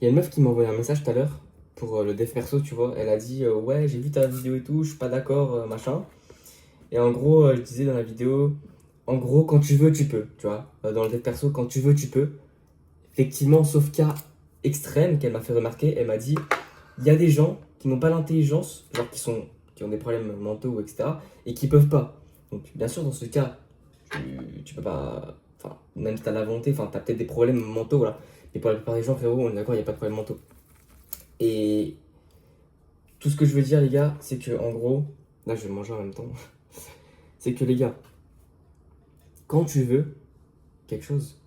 Il y a une meuf qui m'a envoyé un message tout à l'heure pour le dev perso, tu vois. Elle a dit ouais, j'ai vu ta vidéo et tout, je suis pas d'accord, machin. Et en gros, je disais dans la vidéo, en gros, quand tu veux, tu peux, tu vois. Dans le dev perso, quand tu veux, tu peux. Effectivement, sauf cas extrême qu'elle m'a fait remarquer, elle m'a dit il y a des gens qui n'ont pas l'intelligence, genre qui ont des problèmes mentaux, etc., et qui peuvent pas. Donc, bien sûr, dans ce cas, tu peux pas. Enfin, même si t'as la volonté, enfin, t'as peut-être des problèmes mentaux, voilà. Mais pour la plupart des gens, frérot, on est d'accord, il n'y a pas de problème mentaux. Et tout ce que je veux dire, les gars, c'est que en gros, là je vais manger en même temps, c'est que les gars, quand tu veux quelque chose,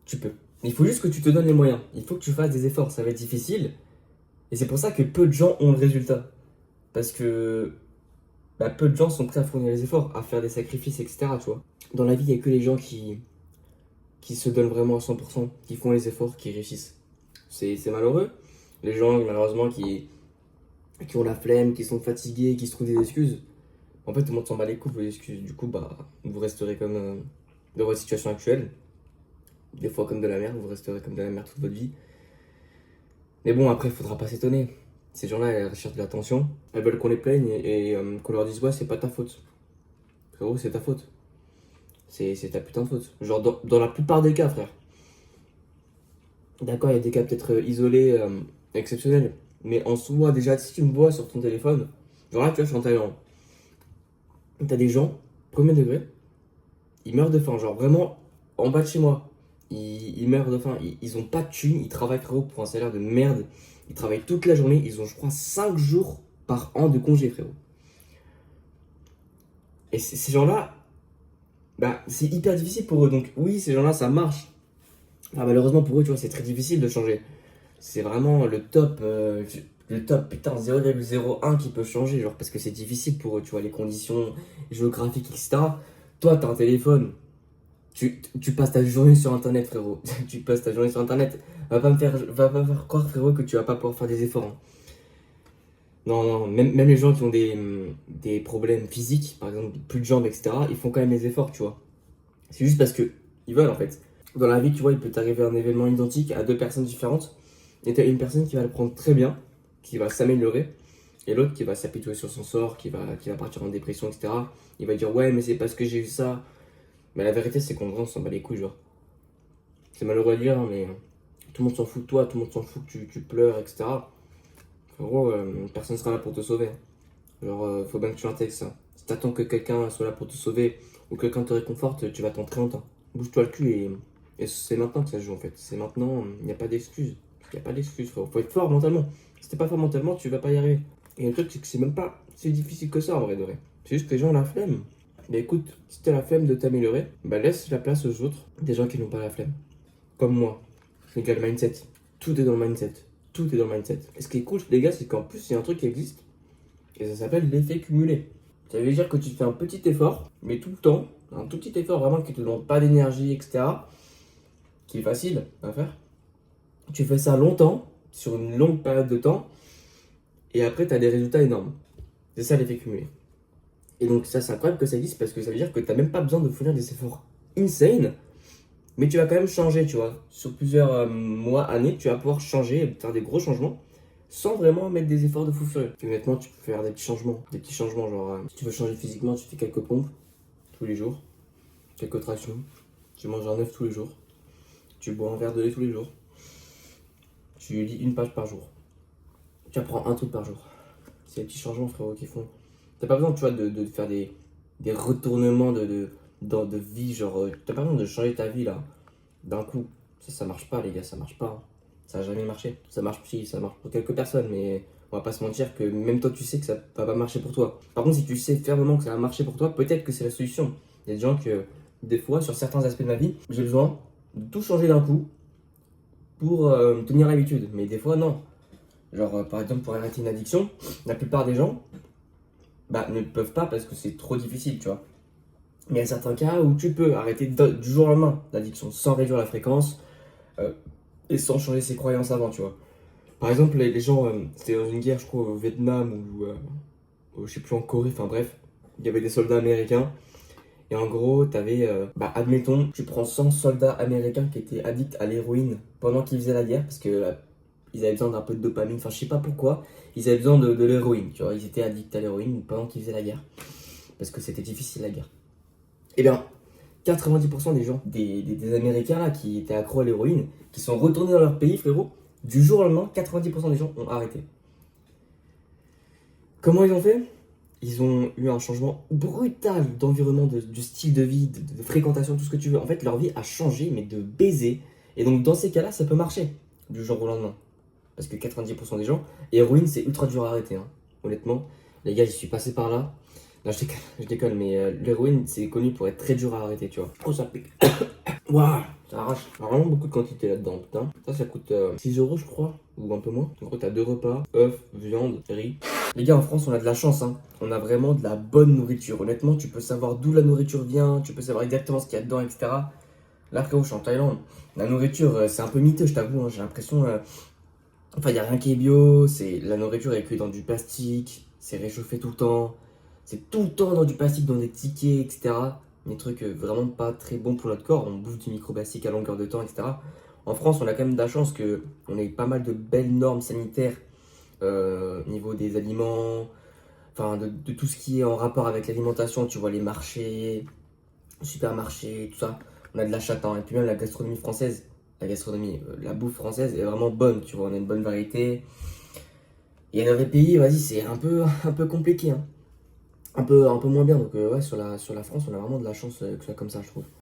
tu peux. Il faut juste que tu te donnes les moyens. Il faut que tu fasses des efforts. Ça va être difficile. Et c'est pour ça que peu de gens ont le résultat. Parce que peu de gens sont prêts à fournir les efforts, à faire des sacrifices, etc. Tu vois. Dans la vie, il n'y a que les gens qui se donnent vraiment à 100%, qui font les efforts, qui réussissent. C'est malheureux. Les gens, malheureusement, qui ont la flemme, qui sont fatigués, qui se trouvent des excuses. En fait, tout le monde s'en bat les couilles, vos excuses. Du coup, vous resterez comme dans votre situation actuelle. Des fois comme de la merde, vous resterez comme de la merde toute votre vie. Mais bon, après, il faudra pas s'étonner. Ces gens-là, elles recherchent de l'attention. Elles veulent qu'on les plaigne et qu'on leur dise, ouais, c'est pas ta faute. Frérot, c'est ta faute. C'est ta putain de faute. Genre, dans la plupart des cas, frère. D'accord, il y a des cas peut-être isolés, exceptionnels. Mais en soi, déjà, si tu me vois sur ton téléphone, genre là, tu vois, je suis en Thaïlande. T'as des gens, premier degré, ils meurent de faim. Genre vraiment, en bas de chez moi, ils meurent de faim. Ils ont pas de thunes, ils travaillent frérot pour un salaire de merde. Ils travaillent toute la journée, ils ont je crois 5 jours par an de congé frérot. Et ces gens-là, c'est hyper difficile pour eux. Donc oui, ces gens-là, ça marche. Malheureusement pour eux, tu vois, c'est très difficile de changer. C'est vraiment le top putain 0,01 qui peut changer, genre parce que c'est difficile pour eux, tu vois, les conditions géographiques, etc. Toi, t'as un téléphone, tu passes ta journée sur internet, frérot. Tu passes ta journée sur internet. Va pas me faire croire, frérot, que tu vas pas pouvoir faire des efforts, hein. Non, non, même les gens qui ont des problèmes physiques, par exemple, plus de jambes, etc., ils font quand même des efforts, tu vois. C'est juste parce que ils veulent, en fait. Dans la vie, tu vois, il peut t'arriver un événement identique à deux personnes différentes, et t'as une personne qui va le prendre très bien, qui va s'améliorer, et l'autre qui va s'apitoyer sur son sort, qui va partir en dépression, etc. Il va dire, ouais, mais c'est parce que j'ai eu ça. Mais la vérité, c'est qu'en vrai, on s'en bat les couilles, genre. C'est malheureux à dire, hein, mais tout le monde s'en fout de toi, tout le monde s'en fout que tu pleures, etc. En gros, personne sera là pour te sauver. Genre, faut bien que tu intègres ça. Si t'attends que quelqu'un soit là pour te sauver ou que quelqu'un te réconforte, tu vas attendre très longtemps. Bouge-toi le cul et c'est maintenant que ça se joue en fait. C'est maintenant, il n'y a pas d'excuse. Il n'y a pas d'excuse, frérot. Faut être fort mentalement. Si t'es pas fort mentalement, tu vas pas y arriver. Et le truc, c'est que c'est même pas si difficile que ça en vrai de vrai. C'est juste que les gens ont la flemme. Mais écoute, si t'as la flemme de t'améliorer, laisse la place aux autres, des gens qui n'ont pas la flemme. Comme moi. C'est le mindset. Tout est dans le mindset. Tout est dans le mindset. Et ce qui est cool, les gars, c'est qu'en plus, il y a un truc qui existe. Et ça s'appelle l'effet cumulé. Ça veut dire que tu fais un petit effort, mais tout le temps, un tout petit effort vraiment qui ne te demande pas d'énergie, etc., qui est facile à faire. Tu fais ça longtemps, sur une longue période de temps, et après, tu as des résultats énormes. C'est ça l'effet cumulé. Et donc, ça, c'est incroyable que ça existe parce que ça veut dire que tu n'as même pas besoin de fournir des efforts insane, mais tu vas quand même changer, tu vois. Sur plusieurs mois, années, tu vas pouvoir changer, et faire des gros changements sans vraiment mettre des efforts de fou furieux. Et honnêtement, tu peux faire des petits changements, genre si tu veux changer physiquement, tu fais quelques pompes tous les jours, quelques tractions, tu manges un œuf tous les jours, tu bois un verre de lait tous les jours, tu lis une page par jour, tu apprends un truc par jour. C'est les petits changements, frérot, qui font. T'as pas besoin, tu vois, de faire des retournements de vie, genre, t'as pas besoin de changer ta vie là, d'un coup. Ça marche pas, les gars, ça marche pas, hein. Ça a jamais marché. Ça marche, si, ça marche pour quelques personnes, mais on va pas se mentir que même toi, tu sais que ça va pas marcher pour toi. Par contre, si tu sais fermement que ça va marcher pour toi, peut-être que c'est la solution. Il y a des gens que, des fois, sur certains aspects de ma vie, j'ai besoin de tout changer d'un coup pour tenir l'habitude. Mais des fois, non. Genre, par exemple, pour arrêter une addiction, la plupart des gens ne peuvent pas parce que c'est trop difficile, tu vois. Mais il y a certains cas où tu peux arrêter du jour au lendemain l'addiction sans réduire la fréquence euh, et sans changer ses croyances avant, tu vois. Par exemple, les gens, c'était dans une guerre, je crois, au Vietnam ou je sais plus, en Corée, enfin bref, il y avait des soldats américains. Et en gros, t'avais, admettons, tu prends 100 soldats américains qui étaient addicts à l'héroïne pendant qu'ils faisaient la guerre, parce que ils avaient besoin d'un peu de dopamine, enfin je sais pas pourquoi, ils avaient besoin de l'héroïne, tu vois, ils étaient addicts à l'héroïne pendant qu'ils faisaient la guerre, parce que c'était difficile la guerre. Et bien, 90% des gens, des Américains là qui étaient accros à l'héroïne, qui sont retournés dans leur pays, frérot, du jour au lendemain, 90% des gens ont arrêté. Comment ils ont fait? Ils ont eu un changement brutal d'environnement, du style de vie, de fréquentation, tout ce que tu veux. En fait, leur vie a changé, mais de baiser. Et donc, dans ces cas-là, ça peut marcher du jour au lendemain. Parce que 90% des gens, et héroïne, c'est ultra dur à arrêter. Hein. Honnêtement, les gars, j'y suis passé par là. Non, je déconne, mais l'héroïne, c'est connu pour être très dur à arrêter, tu vois. Oh, ça pique. Waouh, ça arrache. Il y a vraiment beaucoup de quantité là-dedans, putain. Ça coûte 6 euros, je crois, ou un peu moins. En gros, t'as 2 repas, œufs, viande, riz. Les gars, en France, on a de la chance, hein. On a vraiment de la bonne nourriture. Honnêtement, tu peux savoir d'où la nourriture vient, tu peux savoir exactement ce qu'il y a dedans, etc. Là, frérot, je suis en Thaïlande. La nourriture, c'est un peu miteux, je t'avoue. Hein. J'ai l'impression. Enfin, il n'y a rien qui est bio. La nourriture est cuite dans du plastique. C'est réchauffé tout le temps. C'est tout le temps dans du plastique, dans des tickets, etc. Des trucs vraiment pas très bons pour notre corps. On bouffe du microplastique à longueur de temps, etc. En France, on a quand même de la chance qu'on ait pas mal de belles normes sanitaires au niveau des aliments, enfin de tout ce qui est en rapport avec l'alimentation, tu vois, les marchés, supermarchés, tout ça. On a de la chatte, hein. Et puis même la gastronomie française, la bouffe française est vraiment bonne, tu vois, on a une bonne variété. Il y a des pays, vas-y, c'est un peu compliqué, hein. Un peu moins bien, donc ouais, sur la France, on a vraiment de la chance que ce soit comme ça, je trouve.